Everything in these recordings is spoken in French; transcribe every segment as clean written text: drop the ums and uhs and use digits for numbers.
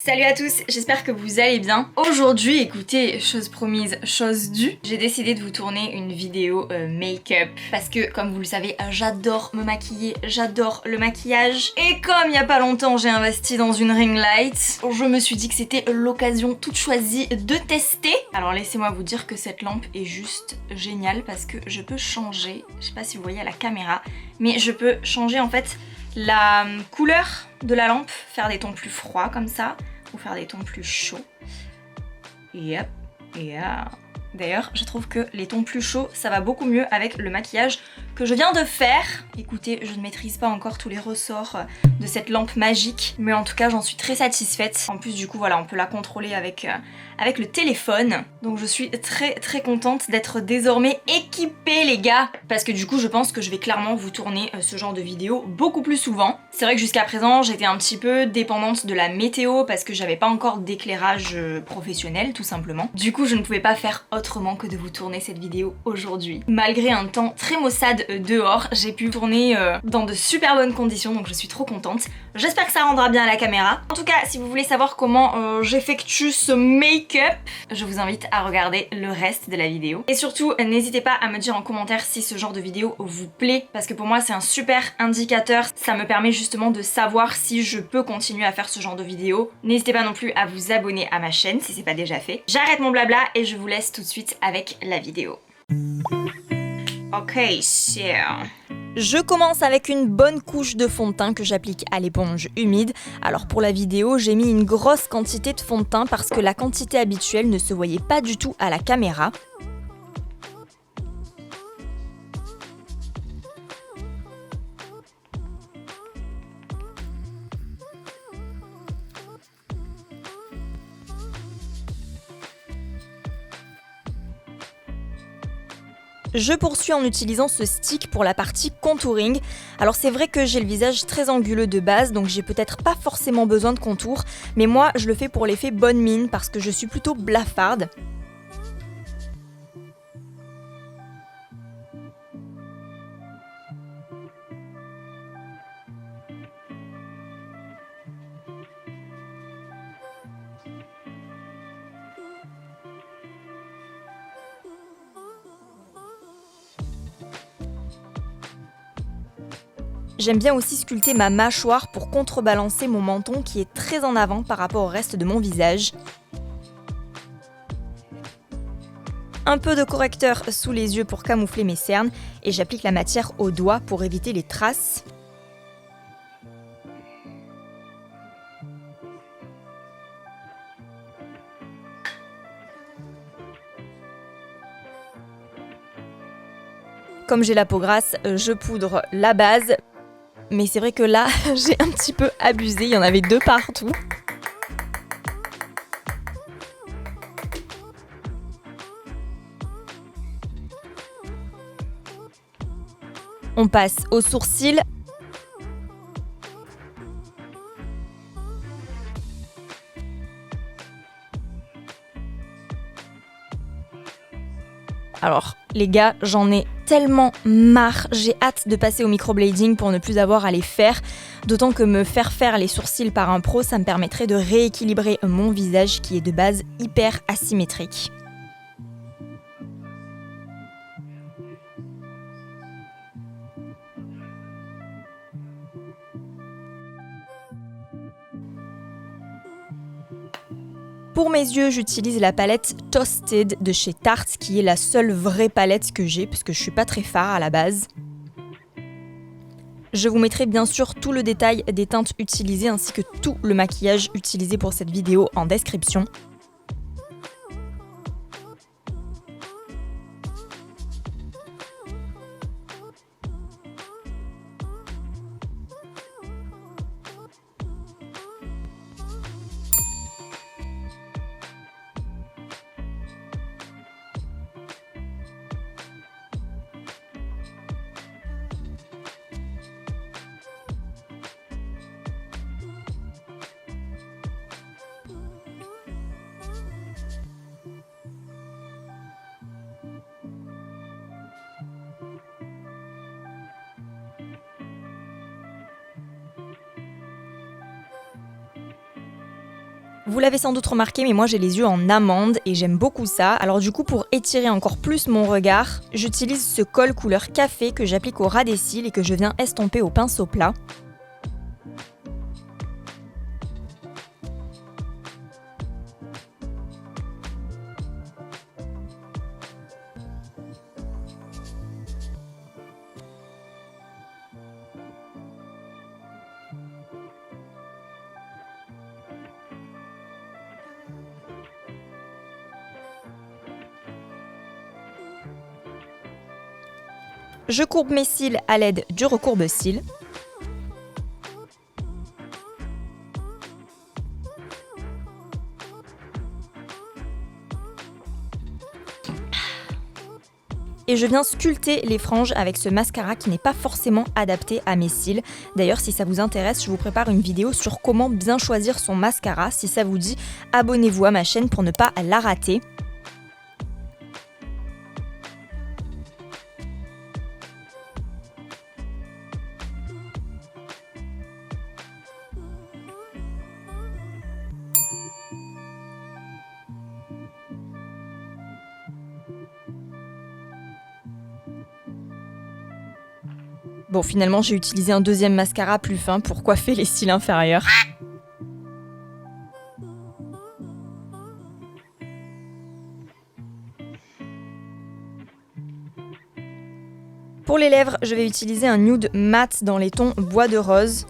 Salut à tous, j'espère que vous allez bien. Aujourd'hui, écoutez, chose promise, chose due, j'ai décidé de vous tourner une vidéo make-up parce que, comme vous le savez, j'adore me maquiller, j'adore le maquillage. Et comme il y a pas longtemps j'ai investi dans une ring light, je me suis dit que c'était l'occasion toute choisie de tester. Alors laissez-moi vous dire que cette lampe est juste géniale parce que je peux changer, je sais pas si vous voyez à la caméra, mais je peux changer en fait la couleur de la lampe, faire des tons plus froids comme ça, ou faire des tons plus chauds. Et hop, et hop. D'ailleurs, je trouve que les tons plus chauds, ça va beaucoup mieux avec le maquillage que je viens de faire. Écoutez, je ne maîtrise pas encore tous les ressorts de cette lampe magique, mais en tout cas, j'en suis très satisfaite. En plus, du coup, voilà, on peut la contrôler avec le téléphone. Donc je suis très contente d'être désormais équipée, les gars. Parce que du coup, je pense que je vais clairement vous tourner ce genre de vidéo beaucoup plus souvent. C'est vrai que jusqu'à présent, j'étais un petit peu dépendante de la météo parce que j'avais pas encore d'éclairage professionnel, tout simplement. Du coup, je ne pouvais pas faire autrement que de vous tourner cette vidéo aujourd'hui. Malgré un temps très maussade dehors, j'ai pu tourner dans de super bonnes conditions, donc je suis trop contente. J'espère que ça rendra bien à la caméra. En tout cas, si vous voulez savoir comment j'effectue ce make-up, je vous invite à regarder le reste de la vidéo. Et surtout, n'hésitez pas à me dire en commentaire si ce genre de vidéo vous plaît, parce que pour moi c'est un super indicateur. Ça me permet justement de savoir si je peux continuer à faire ce genre de vidéo. N'hésitez pas non plus à vous abonner à ma chaîne si c'est pas déjà fait. J'arrête mon blabla et je vous laisse tout de suite avec la vidéo. Ok, so... Je commence avec une bonne couche de fond de teint que j'applique à l'éponge humide. Alors pour la vidéo, j'ai mis une grosse quantité de fond de teint parce que la quantité habituelle ne se voyait pas du tout à la caméra. Je poursuis en utilisant ce stick pour la partie contouring. Alors c'est vrai que j'ai le visage très anguleux de base, donc j'ai peut-être pas forcément besoin de contour, mais moi je le fais pour l'effet bonne mine parce que je suis plutôt blafarde. J'aime bien aussi sculpter ma mâchoire pour contrebalancer mon menton qui est très en avant par rapport au reste de mon visage. Un peu de correcteur sous les yeux pour camoufler mes cernes et j'applique la matière au doigt pour éviter les traces. Comme j'ai la peau grasse, je poudre la base. Mais c'est vrai que là, j'ai un petit peu abusé, il y en avait deux partout. On passe aux sourcils. Alors, les gars, j'en ai tellement marre, j'ai hâte de passer au microblading pour ne plus avoir à les faire, d'autant que me faire les sourcils par un pro, ça me permettrait de rééquilibrer mon visage qui est de base hyper asymétrique. Pour mes yeux, j'utilise la palette Toasted de chez Tarte, qui est la seule vraie palette que j'ai, parce que je suis pas très fard à la base. Je vous mettrai bien sûr tout le détail des teintes utilisées ainsi que tout le maquillage utilisé pour cette vidéo en description. Vous l'avez sans doute remarqué, mais moi j'ai les yeux en amande et j'aime beaucoup ça. Alors du coup, pour étirer encore plus mon regard, j'utilise ce col couleur café que j'applique au ras des cils et que je viens estomper au pinceau plat. Je courbe mes cils à l'aide du recourbe-cils. Et je viens sculpter les franges avec ce mascara qui n'est pas forcément adapté à mes cils. D'ailleurs, si ça vous intéresse, je vous prépare une vidéo sur comment bien choisir son mascara. Si ça vous dit, abonnez-vous à ma chaîne pour ne pas la rater. Bon, finalement, j'ai utilisé un deuxième mascara plus fin pour coiffer les cils inférieurs. Pour les lèvres, je vais utiliser un nude mat dans les tons bois de rose.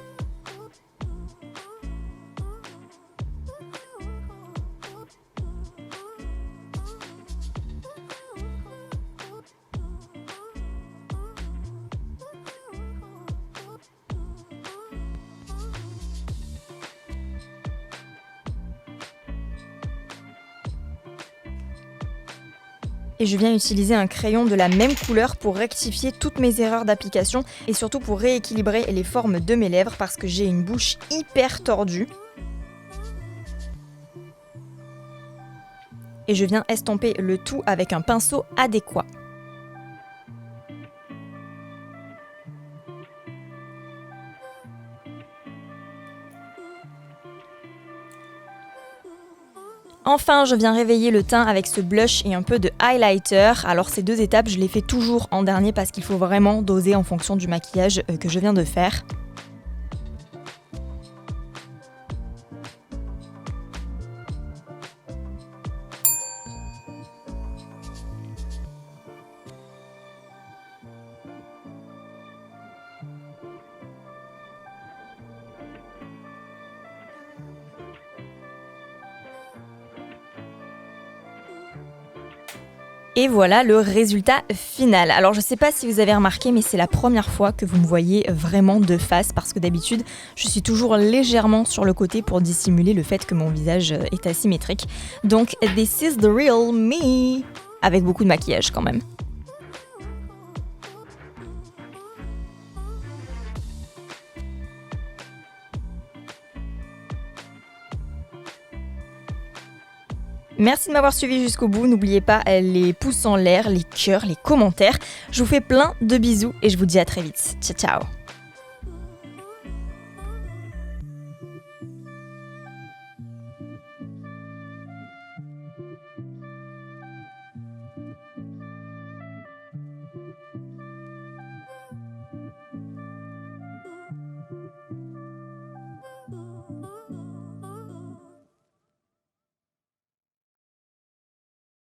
Et je viens utiliser un crayon de la même couleur pour rectifier toutes mes erreurs d'application et surtout pour rééquilibrer les formes de mes lèvres parce que j'ai une bouche hyper tordue. Et je viens estomper le tout avec un pinceau adéquat. Enfin, je viens réveiller le teint avec ce blush et un peu de highlighter. Alors ces deux étapes, je les fais toujours en dernier parce qu'il faut vraiment doser en fonction du maquillage que je viens de faire. Et voilà le résultat final. Alors je sais pas si vous avez remarqué, mais c'est la première fois que vous me voyez vraiment de face parce que d'habitude je suis toujours légèrement sur le côté pour dissimuler le fait que mon visage est asymétrique. Donc this is the real me, avec beaucoup de maquillage quand même. Merci de m'avoir suivi jusqu'au bout, n'oubliez pas les pouces en l'air, les cœurs, les commentaires. Je vous fais plein de bisous et je vous dis à très vite. Ciao ciao.